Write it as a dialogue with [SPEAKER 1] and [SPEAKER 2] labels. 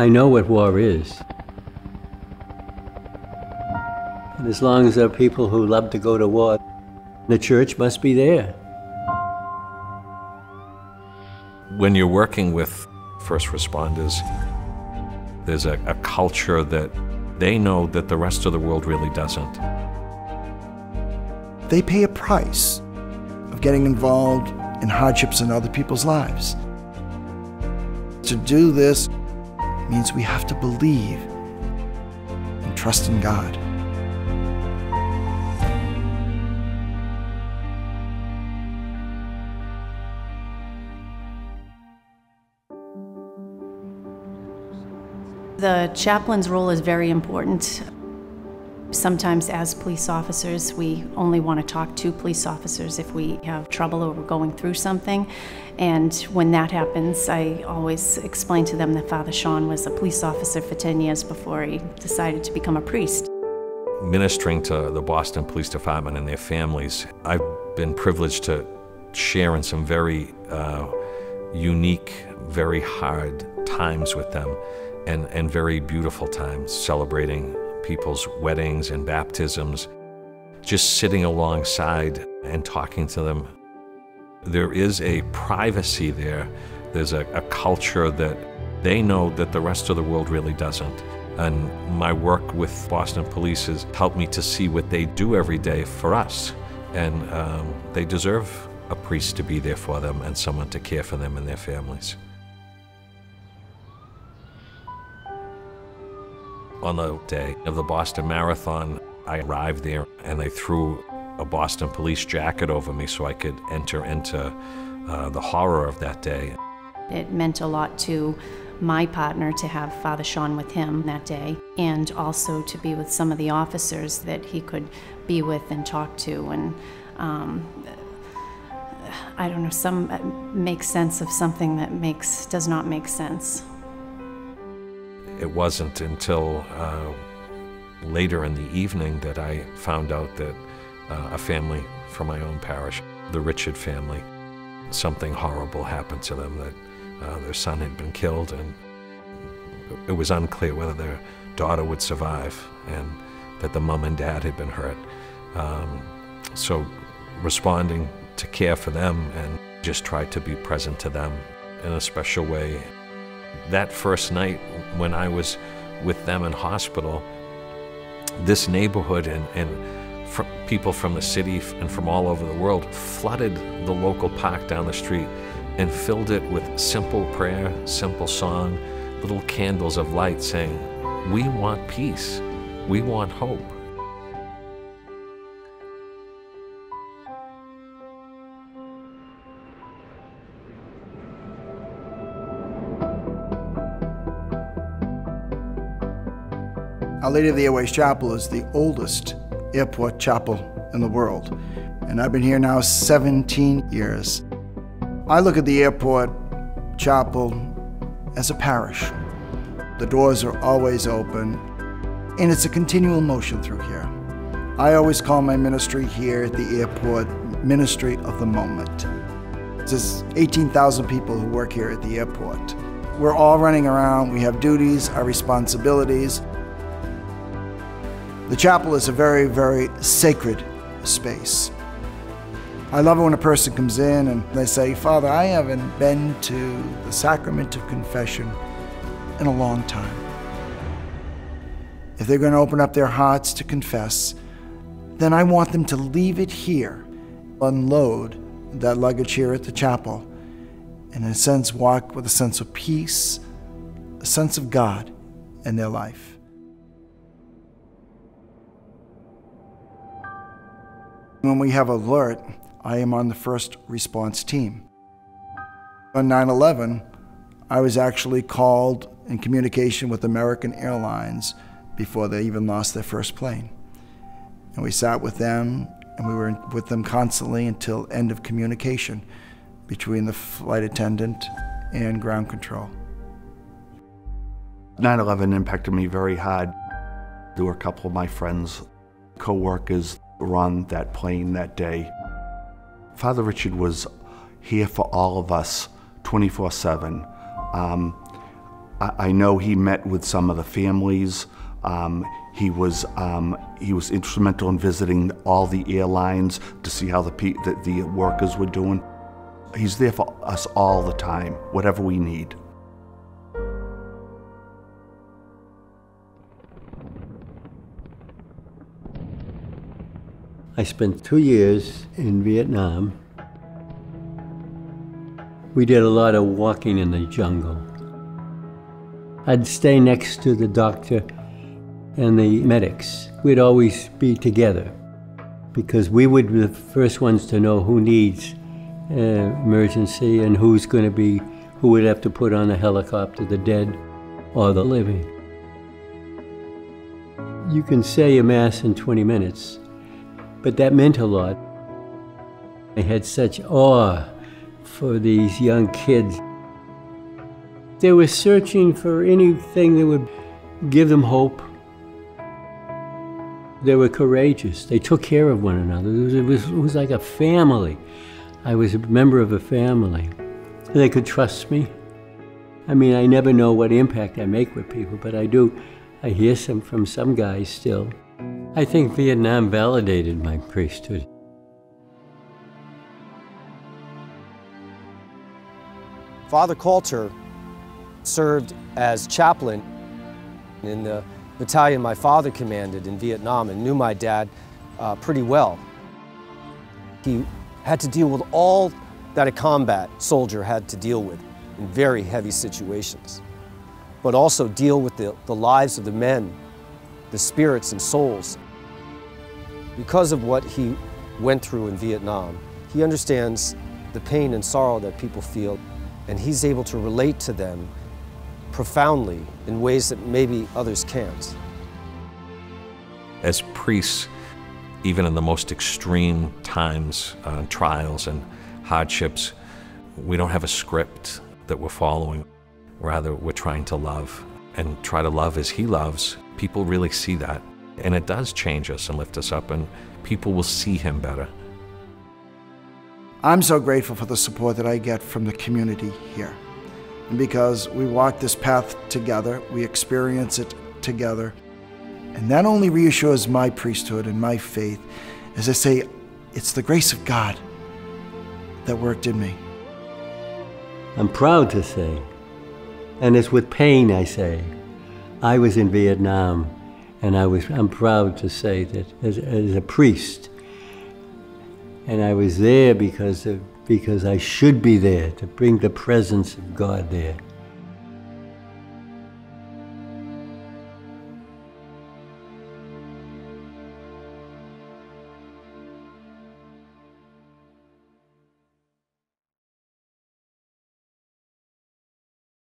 [SPEAKER 1] I know what war is. And as long as there are people who love to go to war, the church must be there.
[SPEAKER 2] When you're working with first responders, there's a culture that they know that the rest of the world really doesn't.
[SPEAKER 3] They pay a price of getting involved in hardships in other people's lives. To do this means we have to believe and trust in God.
[SPEAKER 4] The chaplain's role is very important. Sometimes as police officers, we only want to talk to police officers if we have trouble or we're going through something. And when that happens, I always explain to them that Father Sean was a police officer for 10 years before he decided to become a priest.
[SPEAKER 2] Ministering to the Boston Police Department and their families, I've been privileged to share in some very unique, very hard times with them, and very beautiful times, celebrating people's weddings and baptisms, just sitting alongside and talking to them. There is a privacy there. There's a culture that they know that the rest of the world really doesn't. And my work with Boston Police has helped me to see what they do every day for us. And they deserve a priest to be there for them and someone to care for them and their families. On the day of the Boston Marathon, I arrived there and they threw a Boston police jacket over me so I could enter into the horror of that day.
[SPEAKER 4] It meant a lot to my partner to have Father Sean with him that day, and also to be with some of the officers that he could be with and talk to, and I don't know, make sense of something that does not make sense.
[SPEAKER 2] It wasn't until later in the evening that I found out that a family from my own parish, the Richard family, something horrible happened to them, that their son had been killed, and it was unclear whether their daughter would survive, and that the mom and dad had been hurt. So responding to care for them and just try to be present to them in a special way. That first night when I was with them in hospital, this neighborhood and people from the city and from all over the world flooded the local park down the street and filled it with simple prayer, simple song, little candles of light saying, "We want peace, we want hope."
[SPEAKER 3] Our Lady of the Airways Chapel is the oldest airport chapel in the world, and I've been here now 17 years. I look at the airport chapel as a parish. The doors are always open, and it's a continual motion through here. I always call my ministry here at the airport Ministry of the Moment. There's 18,000 people who work here at the airport. We're all running around, we have duties, our responsibilities. The chapel is a very, very sacred space. I love it when a person comes in and they say, "Father, I haven't been to the sacrament of confession in a long time." If they're going to open up their hearts to confess, then I want them to leave it here, unload that luggage here at the chapel, and in a sense walk with a sense of peace, a sense of God in their life. When we have alert, I am on the first response team. On 9/11, I was actually called in communication with American Airlines before they even lost their first plane. And we sat with them, and we were with them constantly until end of communication between the flight attendant and ground control.
[SPEAKER 5] 9/11 impacted me very hard. There were a couple of my friends, co-workers, were on that plane that day. Father Richard was here for all of us 24/7. I know he met with some of the families. He was instrumental in visiting all the airlines to see how the workers were doing. He's there for us all the time, whatever we need.
[SPEAKER 1] I spent 2 years in Vietnam. We did a lot of walking in the jungle. I'd stay next to the doctor and the medics. We'd always be together because we would be the first ones to know who needs emergency and who would have to put on a helicopter, the dead or the living. You can say a mass in 20 minutes, but that meant a lot. I had such awe for these young kids. They were searching for anything that would give them hope. They were courageous. They took care of one another. It was like a family. I was a member of a family. They could trust me. I mean, I never know what impact I make with people, but I do. I hear from some guys still. I think Vietnam validated my priesthood.
[SPEAKER 6] Father Coulter served as chaplain in the battalion my father commanded in Vietnam and knew my dad pretty well. He had to deal with all that a combat soldier had to deal with in very heavy situations, but also deal with the lives of the men, the spirits and souls. Because of what he went through in Vietnam, he understands the pain and sorrow that people feel, and he's able to relate to them profoundly in ways that maybe others can't.
[SPEAKER 2] As priests, even in the most extreme times, trials and hardships, we don't have a script that we're following. Rather, we're trying to love and try to love as he loves. People really see that, and it does change us and lift us up, and people will see him better.
[SPEAKER 3] I'm so grateful for the support that I get from the community here. And because we walk this path together, we experience it together. And that only reassures my priesthood and my faith as I say, it's the grace of God that worked in me.
[SPEAKER 1] I'm proud to say, and it's with pain I say, I was in Vietnam, and I'm proud to say that as a priest, and I was there because I should be there to bring the presence of God there.